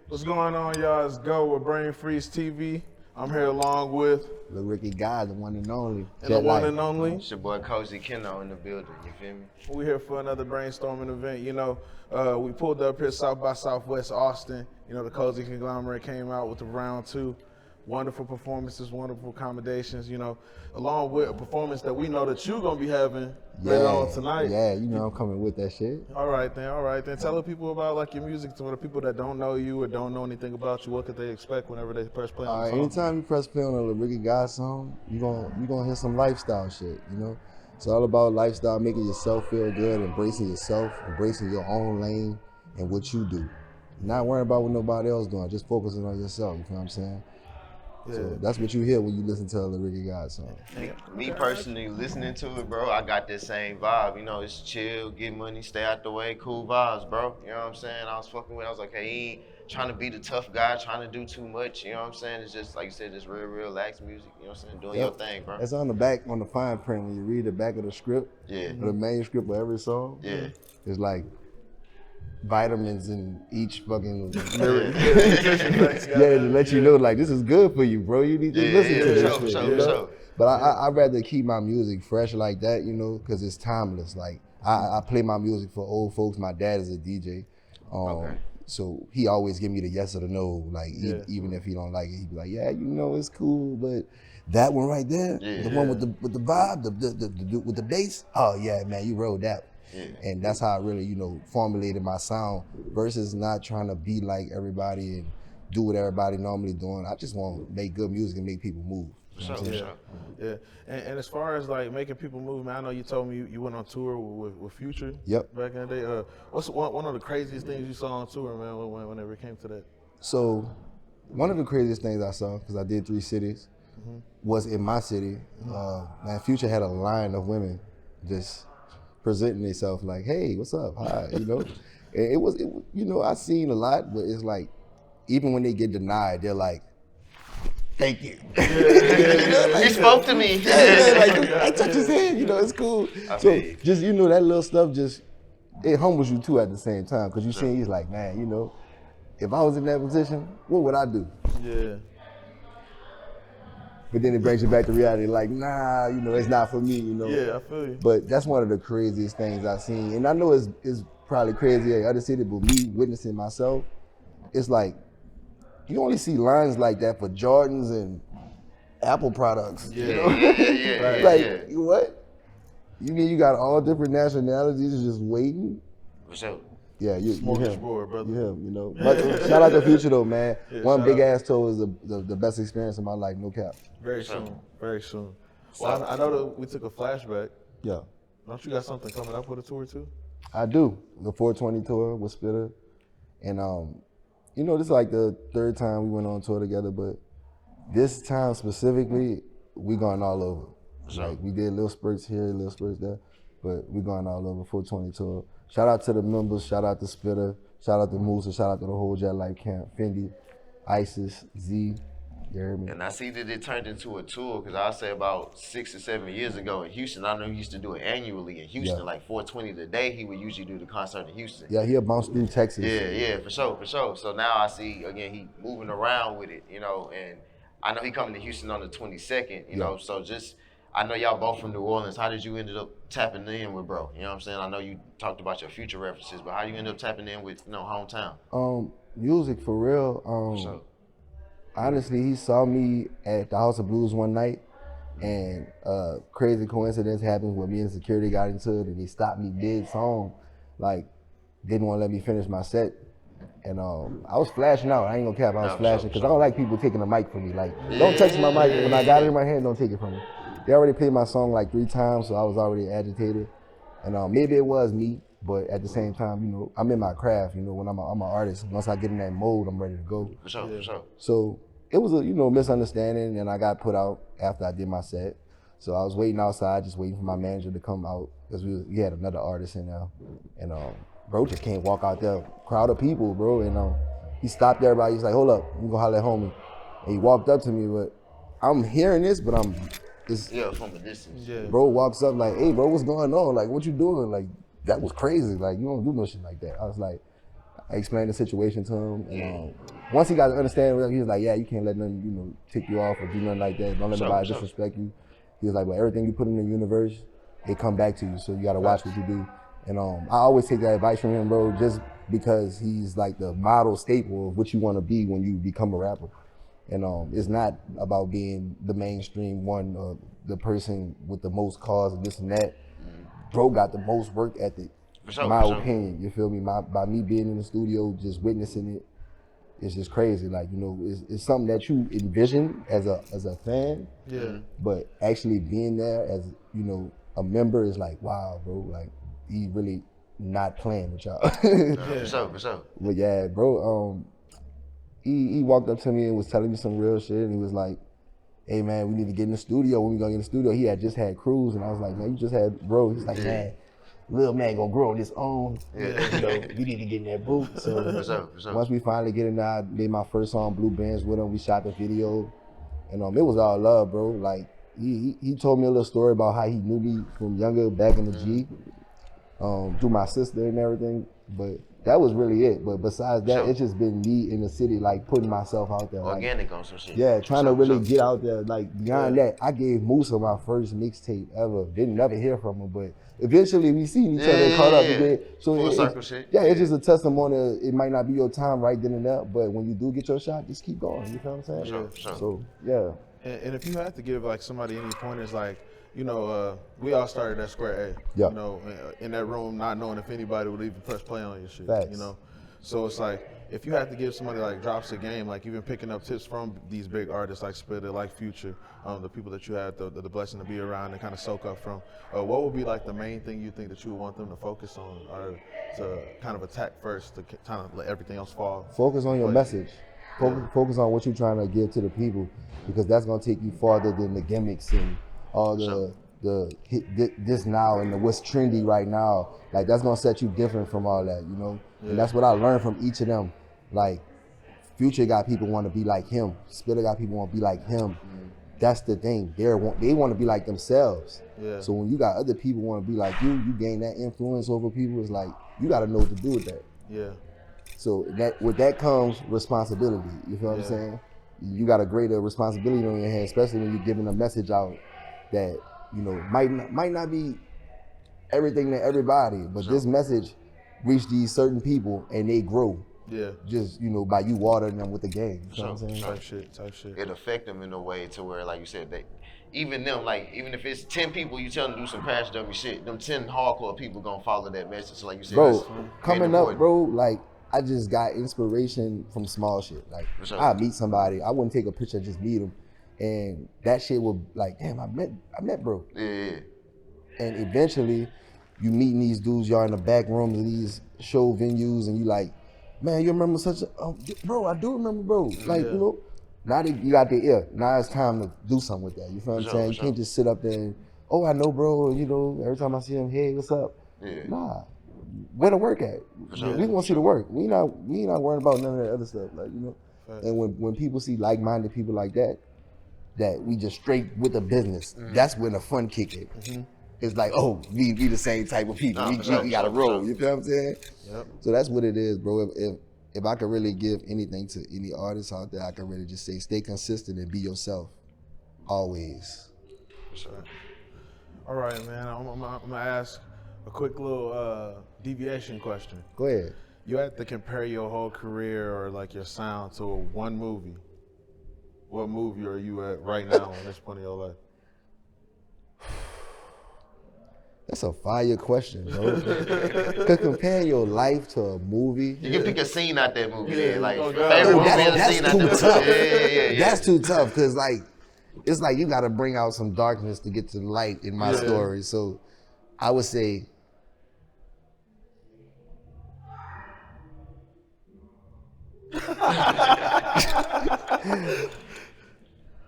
What's going on, y'all? It's Go with Brain Freeze TV. I'm here along with La'RixkieGod, the one and only. and the one and only. It's your boy Kozy in the building, you feel me? We're here for another brainstorming event. You know, we pulled up here South by Southwest Austin. You know, the Kozy Conglomerate came out with the round 2. Wonderful performances, wonderful accommodations, you know, along with a performance that we know that you're going to be having later on tonight. Yeah, you know I'm coming with that shit. All right then. Tell the people about like your music, to the people that don't know you or don't know anything about you. What could they expect whenever they press play on the song? Anytime you press play on a La'RixkieGod song, you're gonna hear some lifestyle shit, you know? It's all about lifestyle, making yourself feel good, embracing yourself, embracing your own lane and what you do. Not worrying about what nobody else doing, just focusing on yourself, you know what I'm saying? Yeah. So that's what you hear when you listen to a La'RixkieGod song. Me personally, listening to it, bro, I got this same vibe. You know, it's chill, get money, stay out the way, cool vibes, bro. You know what I'm saying? I was fucking with it. I was like, hey, he ain't trying to be the tough guy, trying to do too much. You know what I'm saying? It's just, like you said, just real relaxed music. You know what I'm saying? Doing your thing, bro. It's on the back, on the fine print, when you read the back of the script, or the manuscript of every song. Yeah. It's like vitamins in each fucking lyric. To let you know, like, this is good for you, bro. You need to listen to this shit. You know? But I'd rather keep my music fresh like that, you know, because it's timeless. Like, I play my music for old folks. My dad is a DJ. So he always give me the yes or the no. Like, even if he don't like it, he'd be like, yeah, you know, it's cool, but that one right there, the one with the vibe, with the bass, oh yeah, man, you wrote that. And that's how I really, you know, formulated my sound versus not trying to be like everybody and do what everybody normally doing. I just want to make good music and make people move. Yeah. And as far as like making people move, man, I know you told me you went on tour with Future. Yep. Back in the day. What's one of the craziest things you saw on tour, man, whenever it came to that? So, one of the craziest things I saw, because I did 3 cities, was in my city. Man, Future had a line of women just presenting themselves like, hey, what's up? Hi, you know? And it was, you know, I seen a lot, but it's like, even when they get denied, they're like, thank you. He spoke to me. I touch his hand, you know, it's cool. So just, you know, that little stuff just, it humbles you too at the same time, because you see, he's like, man, you know, if I was in that position, what would I do? Yeah. But then it brings you back to reality, like, nah, you know, it's not for me, you know. Yeah, I feel you. But that's one of the craziest things I've seen. And I know it's probably crazy in other cities, but me witnessing myself, it's like, you only see lines like that for Jordans and Apple products. Yeah, you know? yeah. What? You mean you got all different nationalities just waiting? For sure. Yeah, you him. Brother. You him, you know. But shout out to Future though, man. One big ass tour was the best experience of my life, no cap. Very soon. Well, I know that we took a flashback. Yeah. Don't you got something coming up with a tour too? I do. The 420 tour with Spitter. And you know, this is like the 3rd time we went on tour together, but this time specifically, we going all over. Like, we did little spurts here, little spurts there, but we going all over, 420 tour. Shout out to the members, shout out to Spitter, shout out to Moose, and shout out to the whole Jet Life Camp, Fendi, Isis, Z, you heard me? And I see that it turned into a tour, because I'll say about 6 or 7 years ago in Houston, I know he used to do it annually in Houston, like 420 today, he would usually do the concert in Houston. Yeah, he'll bounce through Texas. Yeah, for sure. So now I see, again, he moving around with it, you know, and I know he coming to Houston on the 22nd, you know, so just, I know y'all both from New Orleans. How did you end up tapping in with bro? You know what I'm saying? I know you talked about your Future references, but how you end up tapping in with, you know, hometown? Music, for real. Honestly, he saw me at the House of Blues one night, and crazy coincidence happened where me and security got into it, and he stopped me mid-song, like, didn't want to let me finish my set. And I was flashing out. I ain't gonna cap, I was flashing, because I don't like people taking the mic from me. Like, don't touch my mic. When I got it in my hand, don't take it from me. They already played my song like 3 times, so I was already agitated. And maybe it was me, but at the same time, you know, I'm in my craft, you know, when I'm an artist. Once I get in that mode, I'm ready to go. For sure. So it was a, you know, misunderstanding, and I got put out after I did my set. So I was waiting outside, just waiting for my manager to come out, because we had another artist in there. And bro just can't walk out there, crowd of people, bro. And he stopped everybody, he's like, hold up, I'm gonna holler at homie. And he walked up to me, but I'm hearing this, but from a distance. Yeah. Bro walks up like, hey, bro, what's going on? Like, what you doing? Like, that was crazy. Like, you don't do no shit like that. I was like, I explained the situation to him, and once he got to understand, he was like, yeah, you can't let nothing, you know, tick you off or do nothing like that. Don't let nobody disrespect you. He was like, but everything you put in the universe, it come back to you. So you got to watch what you do. And I always take that advice from him, bro, just because he's like the model staple of what you want to be when you become a rapper. And it's not about being the mainstream one or the person with the most cars and this and that. Bro got the most work ethic, in my opinion. You feel me? By me being in the studio, just witnessing it, it's just crazy. Like, you know, it's something that you envision as a fan. Yeah. But actually being there as, you know, a member is like, wow, bro. Like, he really not playing with y'all. For sure. But yeah, bro. He walked up to me and was telling me some real shit, and he was like, hey man, we need to get in the studio. When we gonna get in the studio, he had just had Cruz, and I was like, man, you just had bro. He's like, man, little man gonna grow on his own. You know, you need to get in that booth. So For sure. once we finally get in there, I made my first song, Blue Bands, with him. We shot the video, and it was all love, bro. Like he told me a little story about how he knew me from younger, back in the G, through my sister and everything. But that was really it. But besides that, it's just been me in the city, like putting myself out there. Organic like, on some shit. Yeah, trying to really get out there. Like beyond that, I gave Musa my first mixtape ever. Didn't never hear from him, but eventually we seen each other and caught up again. So full circle shit. Yeah, it's just a testimony. It might not be your time right then and there, but when you do get your shot, just keep going. You feel what I'm saying? For sure. So yeah. And if you had to give like somebody any pointers, like, you know, we all started at Square A. Yeah. You know, in that room, not knowing if anybody would even press play on your shit. Facts. You know, so it's like if you had to give somebody like drops a game, like even picking up tips from these big artists like Spitter, like Future, the people that you had the blessing to be around and kind of soak up from, what would be like the main thing you think that you would want them to focus on or to kind of attack first to kind of let everything else fall? Focus on your message. Focus on what you're trying to give to the people, because that's gonna take you farther than the gimmicks and all the this now and the what's trendy right now. Like that's gonna set you different from all that, you know. Yeah. And that's what I learned from each of them. Like Future got people want to be like him. Spitter got people want to be like him. That's the thing. They want to be like themselves. Yeah. So when you got other people want to be like you gain that influence over people. It's like you got to know what to do with that. Yeah. So with that comes responsibility. You feel what I'm saying? You got a greater responsibility on your hands, especially when you're giving a message out that, you know, might not be everything to everybody, but this message reach these certain people and they grow. Yeah. Just, you know, by you watering them with the game. You know what I'm saying? Type shit. It affect them in a way to where, like you said, even if it's 10 people, you tell them to do some crash dummy shit, them 10 hardcore people gonna follow that message. So like you said, bro, coming up, bro, like I just got inspiration from small shit. Like I meet somebody, I wouldn't take a picture, just meet them. And that shit would like, damn, I met bro. Yeah. And eventually, you meeting these dudes, y'all in the back rooms of these show venues, and you like, man, you remember such a, bro, I do remember, bro. Like, you know, now that you got the ear, now it's time to do something with that. You feel what I'm saying? You can't just sit up there and, oh, I know, bro, you know, every time I see him, hey, what's up? Yeah. Nah, where the work at? We want to see the work. We not worrying about none of that other stuff, like, you know. And when people see like-minded people like that we just straight with the business, that's when the fun kick in. It's like, oh, we the same type of people. We got to roll. You feel what I'm saying? Yep. So that's what it is, bro. If I could really give anything to any artist out there, I could really just say, stay consistent and be yourself, always. Sure. All right, man. I'm gonna ask a quick little deviation question. Go ahead. You had to compare your whole career or like your sound to one movie. What movie are you at right now in this point of your life? That's a fire question, bro. Cause comparing your life to a movie. You can pick a scene out that movie. Yeah, like that's too tough. Yeah. That's too tough, cause like it's like you gotta bring out some darkness to get to the light in my story. So I would say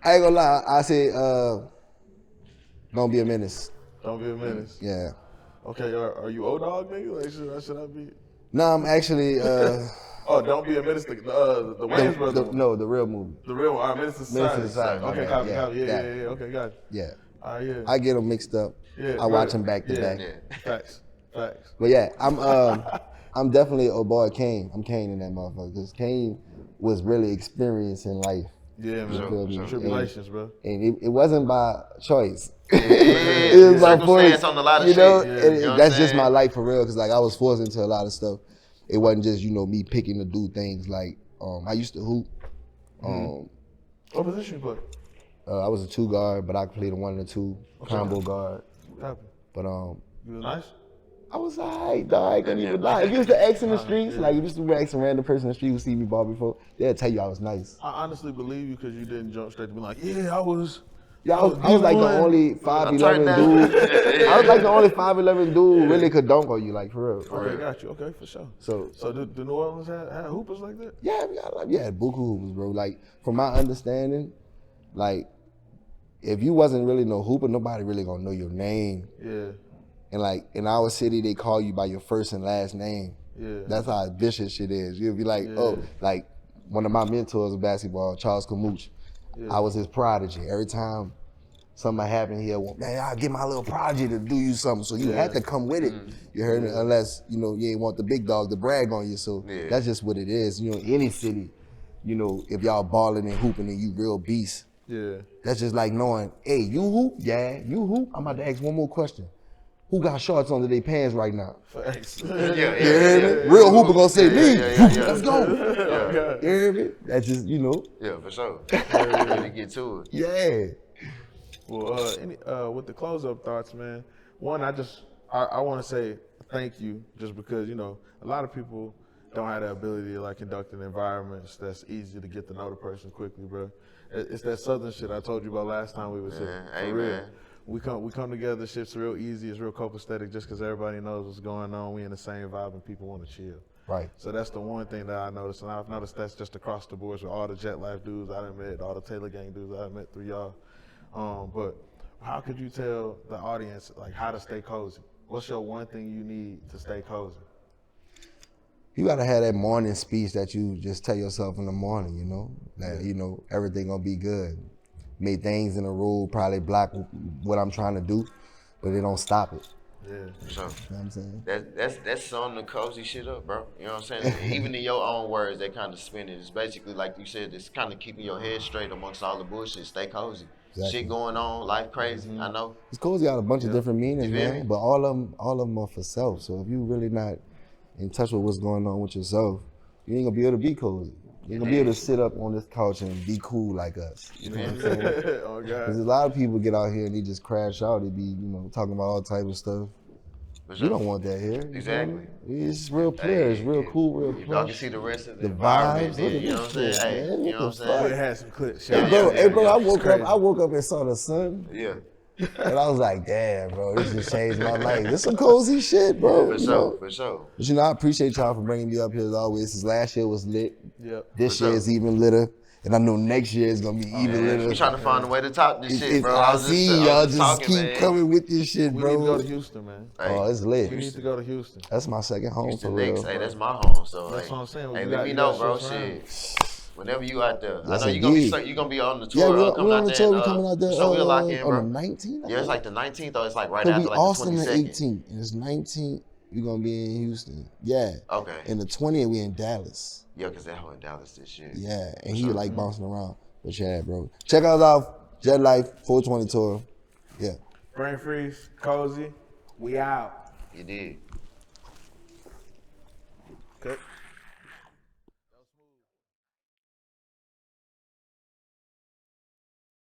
I ain't gonna lie, I say Don't Be a Menace. Don't Be a Menace. Yeah. Okay, are you O-Dog, nigga? Like, should I be? No, I'm actually. Oh, Don't Be a Menace. The Wayans Brothers. No, the real movie. The real one. Menace to Society. Okay, copy. Yeah. Okay, got it. Yeah. Yeah. I get them mixed up. Yeah. I watch them back to back. Yeah. Facts. But yeah, I'm definitely boy Kane. I'm Kane in that motherfucker because Kane was really experiencing life. Yeah, man. You feel me? Tribulations, bro. And it wasn't by choice. It was by force. On a lot of you know, shit. and You know that's just my life for real. Cause like I was forced into a lot of stuff. It wasn't just me picking to do things. Like I used to hoop. What position you play? I was a 2 guard, but I played a 1 and a 2 combo guard. But you was nice. I was alright, dog. I couldn't even lie. If you was to ask in the streets, like if you used to ask a random person in the street who see me ball before, they'll tell you I was nice. I honestly believe you because you didn't jump straight to be like, yeah, I was. Yeah, I was like the only 5'11" dude. I was like the only 5'11" dude who really could dunk on you, like for real. Okay, got you. Okay, for sure. So do New Orleans had hoopers like that? Yeah, we had buku hoopers, bro. Like from my understanding, like if you wasn't really no hooper, nobody really gonna know your name. Yeah. And like in our city, they call you by your first and last name. Yeah. That's how vicious shit is. You'll be like, oh, like one of my mentors in basketball, Charles Kamooch. Yeah. I was his prodigy. Every time something happened here, man, I'll get my little prodigy to do you something. So you had to come with it. You heard me? Unless, you ain't want the big dog to brag on you. So that's just what it is. Any city, if y'all balling and hooping and you real beast. Yeah. That's just like knowing, hey, you hoop? Yeah, you hoop? I'm about to ask one more question. Who got shorts under their pants right now? Facts. Real hooper gonna say me. Let's go. You hear me? That's just, Yeah, for sure. Really get to it. Yeah. Well, with the close-up thoughts, man. One, I want to say thank you, just because a lot of people don't have the ability to conduct in environments that's easy to get to know the person quickly, bro. It's that Southern shit I told you about last time we was here. For real. We come together, shit's real easy, it's real copacetic just because everybody knows what's going on. We in the same vibe and people want to chill. Right. So that's the one thing that I noticed, and I've noticed that's just across the board with all the Jet Life dudes I done met, all the Taylor Gang dudes I done met through y'all. But how could you tell the audience how to stay cozy? What's your one thing you need to stay cozy? You gotta have that morning speech that you just tell yourself in the morning, that everything gonna be good. Make things in a row probably block what I'm trying to do, but it don't stop it. Yeah, for sure. You know what I'm saying? That's something to cozy shit up, bro. You know what I'm saying? Even in your own words, that kind of spin it. It's basically like you said, it's kind of keeping your head straight amongst all the bullshit. Stay cozy. Exactly. Shit going on, life crazy. I know. It's cozy got a bunch of different meanings, man. But all of them are for self. So if you really not in touch with what's going on with yourself, you ain't gonna be able to be cozy. You ain't gonna be able to sit up on this couch and be cool like us. You know what I'm saying? Oh, God. Because a lot of people get out here and they just crash out. They be, talking about all type of stuff. You don't want that here. Exactly. It's real clear. It's real cool, real plush. Y'all can see the rest of the vibes. You know what I'm saying? You know what I'm saying? It had some clips. Hey, bro, I woke up and saw the sun. Yeah. And I was like, damn, bro, this just changed my life. This some cozy shit, bro. For sure. But I appreciate y'all for bringing me up here as always. Since last year was lit. Yep. This year is even litter. And I know next year is gonna be even litter. We trying to find a way to top this shit, bro. I see y'all just keep coming with this shit, bro. We need to go to Houston, man. Oh, it's lit. We need to go to Houston. That's my second home for real. Hey, that's my home. So that's what I'm saying. Hey, let me know, bro. Shit. Whenever you out there, I know you gonna be on the tour. Yeah, we're on the tour. We're coming out there. So we'll lock in, bro. On the 19th. Yeah, it's like the 19th, or it's like right after the Austin 22nd. The 18th, and it's 19th. We're gonna be in Houston. Yeah. Okay. And the 20th, we in Dallas. Yeah, cause that whole in Dallas this shit. Yeah, and he bouncing around. But yeah, bro. Check us out. Jet Life 420 tour. Yeah. Brain Freeze, Kozy. We out. You did. Okay.